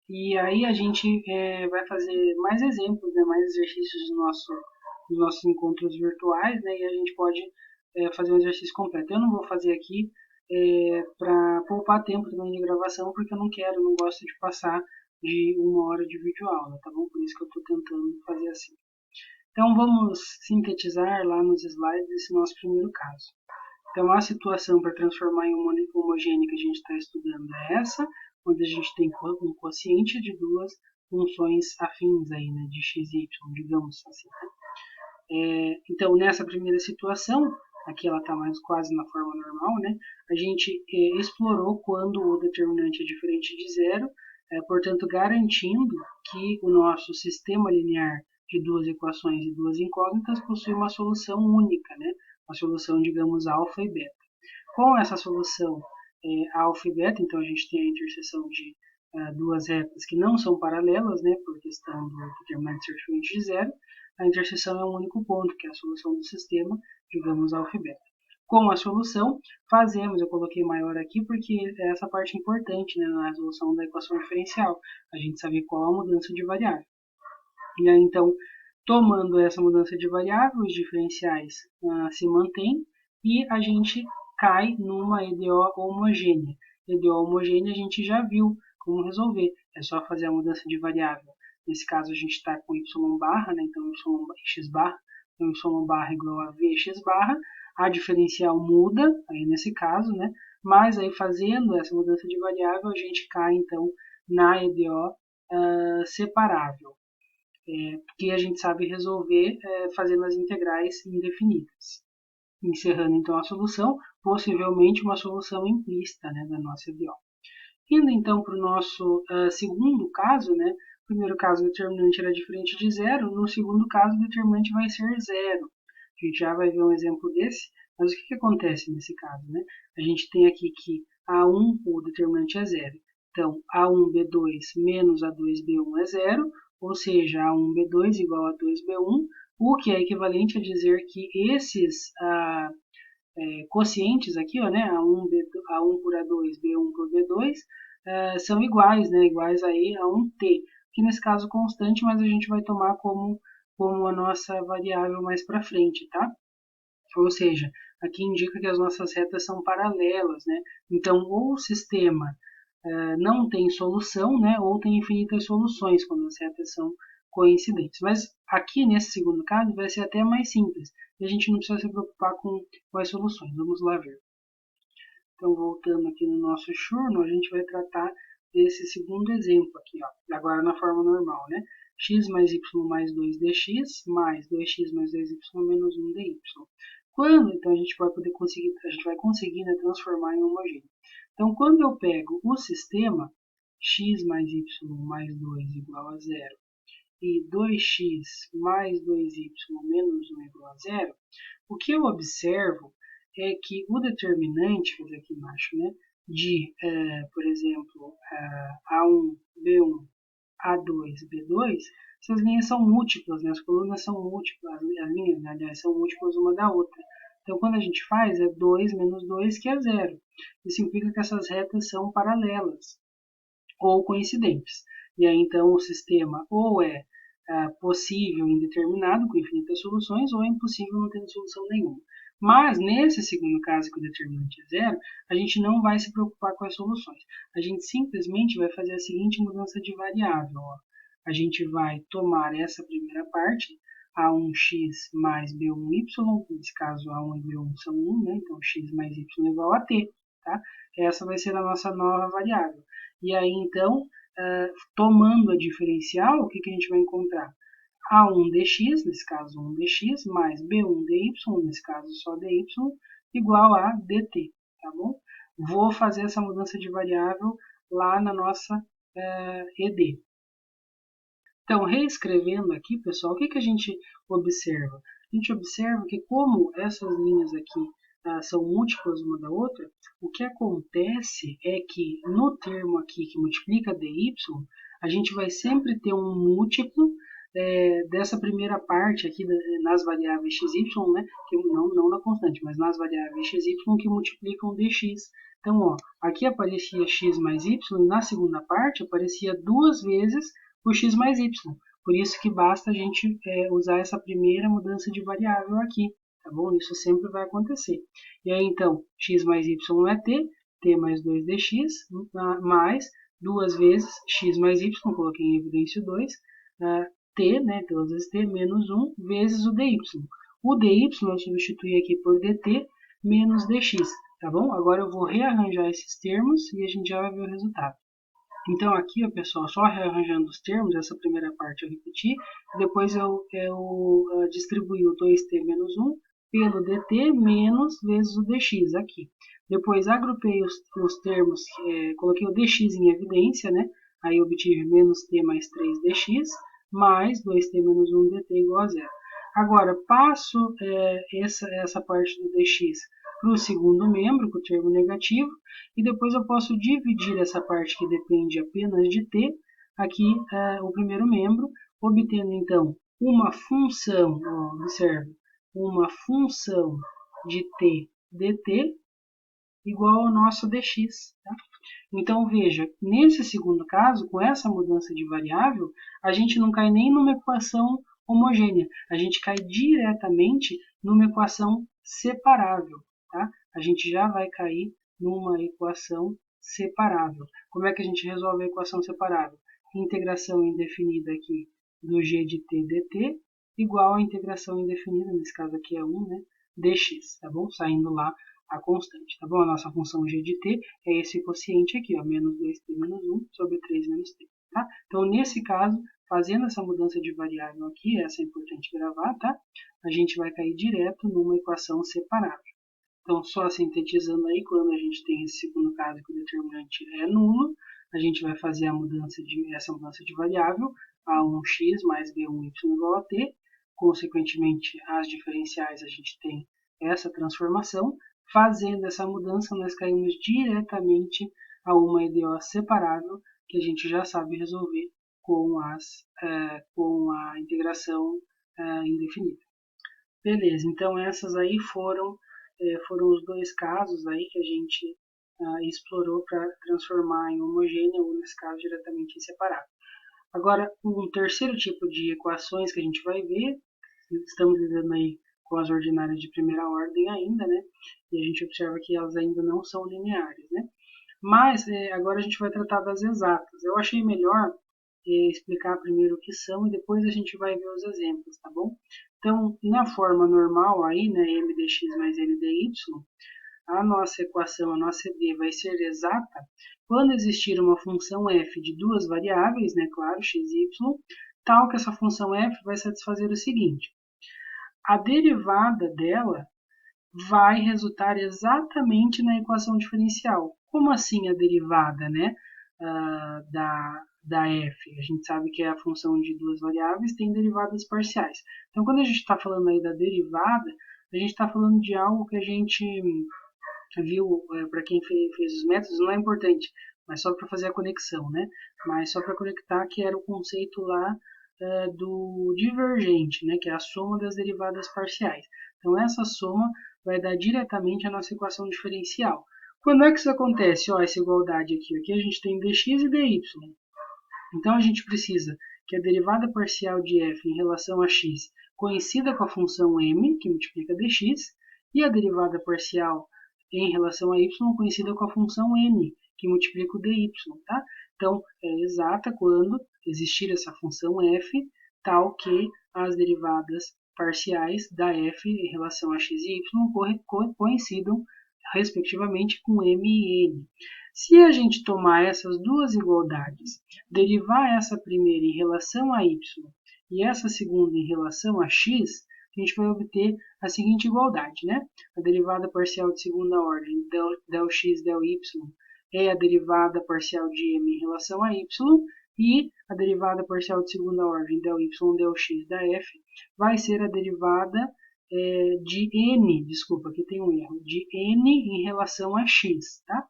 E aí a gente vai fazer mais exemplos, né, mais exercícios dos nossos encontros virtuais, né, e a gente pode fazer um exercício completo. Eu não vou fazer aqui para poupar tempo também de gravação, porque eu não quero, não gosto de passar de 1 hora de videoaula, tá bom? Por isso que eu estou tentando fazer assim. Então vamos sintetizar lá nos slides esse nosso primeiro caso. Então, a situação para transformar em homogênea que a gente está estudando é essa, onde a gente tem um quociente de duas funções afins aí, né, de x e y, digamos assim. Então, nessa primeira situação, aqui ela está mais quase na forma normal, né, a gente explorou quando o determinante é diferente de zero, portanto, garantindo que o nosso sistema linear de duas equações e duas incógnitas possui uma solução única, né, uma solução, digamos, alfa e beta. Com essa solução alfa e beta, então a gente tem a interseção de duas retas que não são paralelas, né, por questão do determinante ser diferente de zero, a interseção é um único ponto, que é a solução do sistema, digamos, alfa e beta. Com a solução, fazemos, eu coloquei maior aqui porque é essa parte importante, né, na resolução da equação diferencial, a gente saber qual a mudança de variável. E aí, então, tomando essa mudança de variável, os diferenciais se mantêm e a gente cai numa EDO homogênea. EDO homogênea a gente já viu como resolver, é só fazer a mudança de variável. Nesse caso a gente está com y barra, né? Então x barra, então y barra igual a vx barra, a diferencial muda, aí nesse caso, né? Mas aí fazendo essa mudança de variável a gente cai então na EDO separável, que a gente sabe resolver fazendo as integrais indefinidas. Encerrando então a solução, possivelmente uma solução implícita, né, da nossa EDO. Indo então para o nosso segundo caso, né, no primeiro caso o determinante era diferente de zero, no segundo caso o determinante vai ser zero. A gente já vai ver um exemplo desse, mas o que acontece nesse caso? Né? A gente tem aqui que A1, o determinante é zero. Então, A1B2 menos A2B1 é zero, ou seja, A1B2 igual a 2B1, o que é equivalente a dizer que esses quocientes aqui, ó, né, A1 por A2, B1 por B2, são iguais, né, iguais aí a um T, que nesse caso constante, mas a gente vai tomar como a nossa variável mais para frente, tá? Ou seja, aqui indica que as nossas retas são paralelas, né? Então, ou o sistema não tem solução, né, ou tem infinitas soluções quando as retas são coincidentes. Mas aqui nesse segundo caso vai ser até mais simples. E a gente não precisa se preocupar com as soluções. Vamos lá ver. Então, voltando aqui no nosso churno, a gente vai tratar desse segundo exemplo aqui, ó, agora na forma normal, né? X mais y mais 2dx mais 2x mais 2y menos 1dy. Quando, então, a gente vai conseguir, né, transformar em homogêneo. Então, quando eu pego o sistema x mais y mais 2 igual a zero e 2x mais 2y menos 1 igual a zero, o que eu observo é que o determinante, vou fazer aqui embaixo, né, de, por exemplo, A1, B1, A2, B2, essas linhas são múltiplas, né, as colunas são múltiplas, as linhas, né, aliás, são múltiplas uma da outra. Então, quando a gente faz, é 2 menos 2, que é zero. Isso implica que essas retas são paralelas ou coincidentes. E aí, então, o sistema ou é possível indeterminado, com infinitas soluções, ou é impossível não tendo solução nenhuma. Mas, nesse segundo caso, que o determinante é zero, a gente não vai se preocupar com as soluções. A gente simplesmente vai fazer a seguinte mudança de variável. Ó. A gente vai tomar essa primeira parte, A1x mais B1y, nesse caso A1 e B1 são 1, né? Então x mais y é igual a t. Tá? Essa vai ser a nossa nova variável. E aí, então, tomando a diferencial, o que a gente vai encontrar? A1dx, nesse caso 1dx, mais B1dy, nesse caso só dy, igual a dt, tá bom? Vou fazer essa mudança de variável lá na nossa ED. Então, reescrevendo aqui, pessoal, o que a gente observa? A gente observa que como essas linhas aqui são múltiplas uma da outra, o que acontece é que no termo aqui que multiplica dy, a gente vai sempre ter um múltiplo dessa primeira parte aqui nas variáveis x, y, né, que não na constante, mas nas variáveis x, y que multiplicam dx. Então, ó, aqui aparecia x mais y e na segunda parte aparecia 2 vezes o x mais y. Por isso que basta a gente usar essa primeira mudança de variável aqui, tá bom? Isso sempre vai acontecer. E aí, então, x mais y é t mais 2dx, mais 2 vezes x mais y, coloquei em evidência o 2, t, né, 2 vezes t, menos 1, vezes o dy. O dy eu substituí aqui por dt menos dx, tá bom? Agora eu vou rearranjar esses termos e a gente já vai ver o resultado. Então aqui, ó, pessoal, só rearranjando os termos, essa primeira parte eu repeti, depois eu distribuí o 2t menos 1 pelo dt menos vezes o dx aqui. Depois agrupei os termos, coloquei o dx em evidência, né? Aí eu obtive menos t mais 3dx mais 2t menos 1 dt igual a zero. Agora, passo essa parte do dx para o segundo membro, com o termo negativo, e depois eu posso dividir essa parte que depende apenas de t, aqui o primeiro membro, obtendo então uma função, ó, observe, uma função de t dt igual ao nosso dx. Tá? Então veja, nesse segundo caso, com essa mudança de variável, a gente não cai nem numa equação homogênea, a gente cai diretamente numa equação separável. Tá? A gente já vai cair numa equação separável. Como é que a gente resolve a equação separável? Integração indefinida aqui do g de t dt igual a integração indefinida, nesse caso aqui é 1, né, dx, tá bom? Saindo lá a constante, tá bom? A nossa função g de t é esse quociente aqui, ó, menos 2t menos 1 sobre 3 menos t, tá? Então, nesse caso, fazendo essa mudança de variável aqui, essa é importante gravar, tá? A gente vai cair direto numa equação separável. Então, só sintetizando aí, quando a gente tem esse segundo caso que o determinante é nulo, a gente vai fazer essa mudança de variável a 1x mais b1y igual a t. Consequentemente, as diferenciais a gente tem essa transformação. Fazendo essa mudança, nós caímos diretamente a uma EDO separável, que a gente já sabe resolver com a integração indefinida. Beleza, então essas aí foram os dois casos aí que a gente explorou para transformar em homogênea ou, nesse caso, diretamente em separado. Agora, um terceiro tipo de equações que a gente vai ver, estamos lidando aí com as ordinárias de primeira ordem ainda, né? E a gente observa que elas ainda não são lineares, né? Mas agora a gente vai tratar das exatas. Eu achei melhor explicar primeiro o que são e depois a gente vai ver os exemplos, tá bom? Então, na forma normal aí, né, m dx mais n dy, a nossa equação, a nossa ED vai ser exata quando existir uma função f de duas variáveis, né, claro, x e y, tal que essa função f vai satisfazer o seguinte: a derivada dela vai resultar exatamente na equação diferencial. Como assim a derivada, né, da f? A gente sabe que a função de duas variáveis tem derivadas parciais. Então, quando a gente está falando aí da derivada, a gente está falando de algo que a gente viu, para quem fez os métodos, não é importante, mas só para fazer a conexão, né? Mas só para conectar que era o conceito lá do divergente, né? Que é a soma das derivadas parciais. Então, essa soma vai dar diretamente a nossa equação diferencial. Quando é que isso acontece? Ó, essa igualdade aqui. Aqui a gente tem dx e dy. Então, a gente precisa que a derivada parcial de f em relação a x coincida com a função m, que multiplica dx, e a derivada parcial em relação a y coincida com a função n, que multiplica o dy. Tá? Então, é exata quando existir essa função f, tal que as derivadas parciais da f em relação a x e y coincidam, respectivamente, com m e n. Se a gente tomar essas duas igualdades, derivar essa primeira em relação a y e essa segunda em relação a x, a gente vai obter a seguinte igualdade, né? A derivada parcial de segunda ordem, del x, del y, é a derivada parcial de m em relação a y, e a derivada parcial de segunda ordem, del y, del x, da f, vai ser a derivada de n, desculpa, aqui tem um erro, de n em relação a x, tá?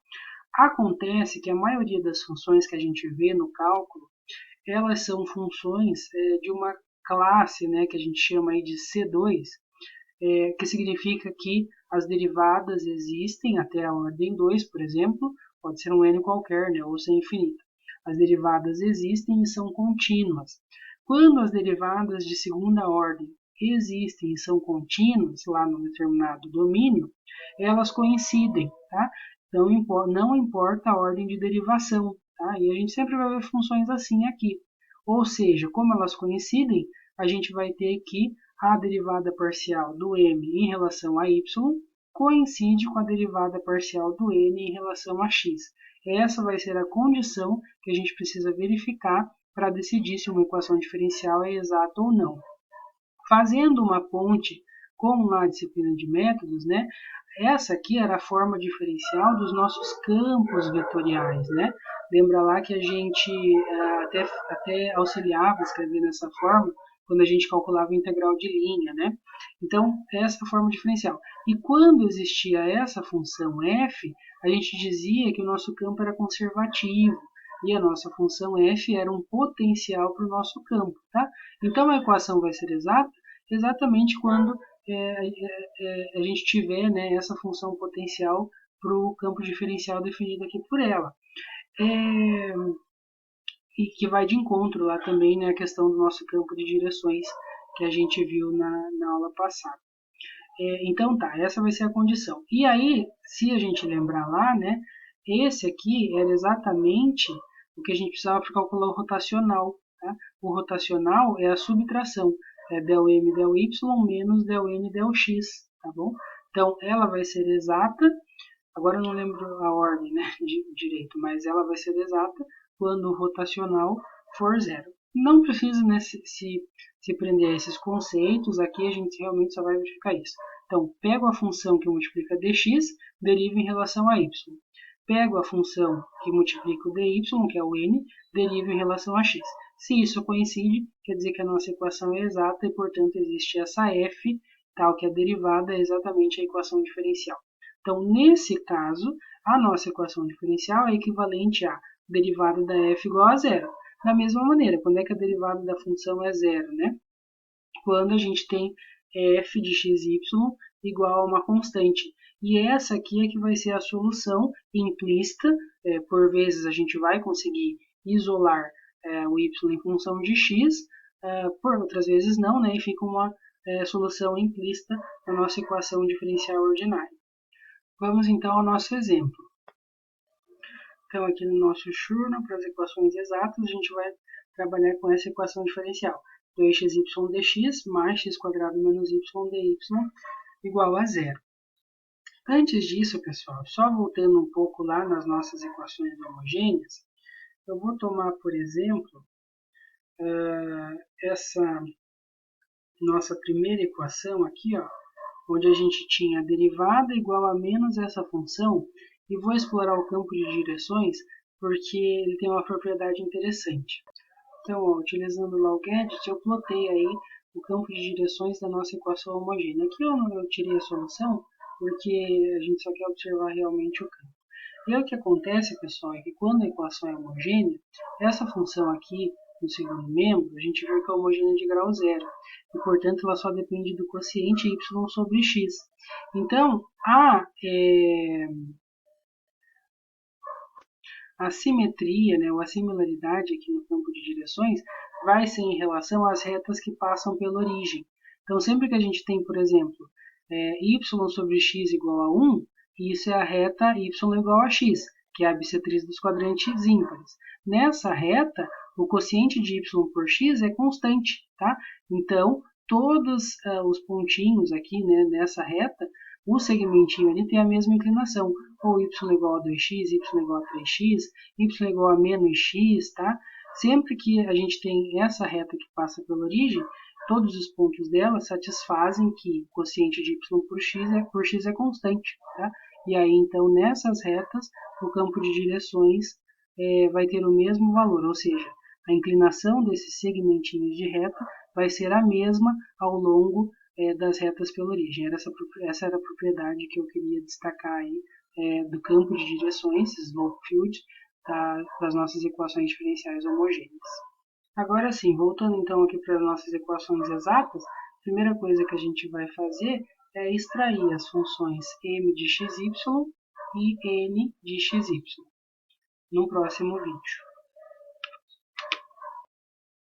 Acontece que a maioria das funções que a gente vê no cálculo, elas são funções de uma classe, né, que a gente chama aí de C2, que significa que as derivadas existem até a ordem 2, por exemplo, pode ser um n qualquer, né, ou ser infinito. As derivadas existem e são contínuas. Quando as derivadas de segunda ordem existem e são contínuas lá no determinado domínio, elas coincidem, tá? Então não importa a ordem de derivação, tá? E a gente sempre vai ver funções assim aqui. Ou seja, como elas coincidem, a gente vai ter que a derivada parcial do m em relação a y coincide com a derivada parcial do n em relação a x. Essa vai ser a condição que a gente precisa verificar para decidir se uma equação diferencial é exata ou não. Fazendo uma ponte com a disciplina de métodos, né? Essa aqui era a forma diferencial dos nossos campos vetoriais, né? Lembra lá que a gente até auxiliava a escrever dessa forma quando a gente calculava o integral de linha, né? Então, essa é a forma diferencial. E quando existia essa função f, a gente dizia que o nosso campo era conservativo e a nossa função f era um potencial para o nosso campo, tá? Então, a equação vai ser exata exatamente quando a gente tiver, né, essa função potencial para o campo diferencial definido aqui por ela. E que vai de encontro lá também, né, a questão do nosso campo de direções que a gente viu na aula passada. Então tá, essa vai ser a condição. E aí, se a gente lembrar lá, né, esse aqui era exatamente o que a gente precisava para calcular o rotacional. Tá? O rotacional é a subtração, é del m del y menos del n del x, tá bom? Então, ela vai ser exata, agora eu não lembro a ordem, né, direito, mas ela vai ser exata quando o rotacional for zero. Não precisa, né, se prender a esses conceitos, aqui a gente realmente só vai verificar isso. Então, pego a função que multiplica dx, derivo em relação a y. Pego a função que multiplica o dy, que é o n, derivo em relação a x. Se isso coincide, quer dizer que a nossa equação é exata e, portanto, existe essa f, tal que a derivada é exatamente a equação diferencial. Então, nesse caso, a nossa equação diferencial é equivalente a derivada da f igual a zero. Da mesma maneira, quando é que a derivada da função é zero, né? Quando a gente tem f de xy igual a uma constante. E essa aqui é que vai ser a solução implícita. Por vezes a gente vai conseguir isolar o y em função de x, por outras vezes não, né? E fica uma solução implícita da nossa equação diferencial ordinária. Vamos então ao nosso exemplo. Então, aqui no nosso Churno, para as equações exatas, a gente vai trabalhar com essa equação diferencial. 2xy dx mais x² menos y dy igual a zero. Antes disso, pessoal, só voltando um pouco lá nas nossas equações homogêneas, eu vou tomar, por exemplo, essa nossa primeira equação aqui, ó, onde a gente tinha a derivada igual a menos essa função, e vou explorar o campo de direções porque ele tem uma propriedade interessante. Então, ó, utilizando o logEdit, eu plotei aí o campo de direções da nossa equação homogênea. Aqui eu tirei a solução porque a gente só quer observar realmente o campo. E o que acontece, pessoal, é que quando a equação é homogênea, essa função aqui, no segundo membro, a gente vê que é homogênea de grau zero. E, portanto, ela só depende do quociente y sobre x. Então, a simetria, né, ou a similaridade aqui no campo de direções vai ser em relação às retas que passam pela origem. Então, sempre que a gente tem, por exemplo, y sobre x igual a 1, isso é a reta y igual a x, que é a bissetriz dos quadrantes ímpares. Nessa reta, o quociente de y por x é constante, tá? Então, todos os pontinhos aqui, né, nessa reta, o segmentinho ali tem a mesma inclinação, ou y igual a 2x, y igual a 3x, y igual a menos x, tá? Sempre que a gente tem essa reta que passa pela origem, todos os pontos dela satisfazem que o quociente de y por x é constante, tá? E aí, então, nessas retas, o campo de direções vai ter o mesmo valor, ou seja, a inclinação desses segmentinhos de reta vai ser a mesma ao longo das retas pela origem. Essa era a propriedade que eu queria destacar aí do campo de direções, slope field, das nossas equações diferenciais homogêneas. Agora sim, voltando então aqui para as nossas equações exatas, a primeira coisa que a gente vai fazer extrair as funções m de xy e n de xy no próximo vídeo.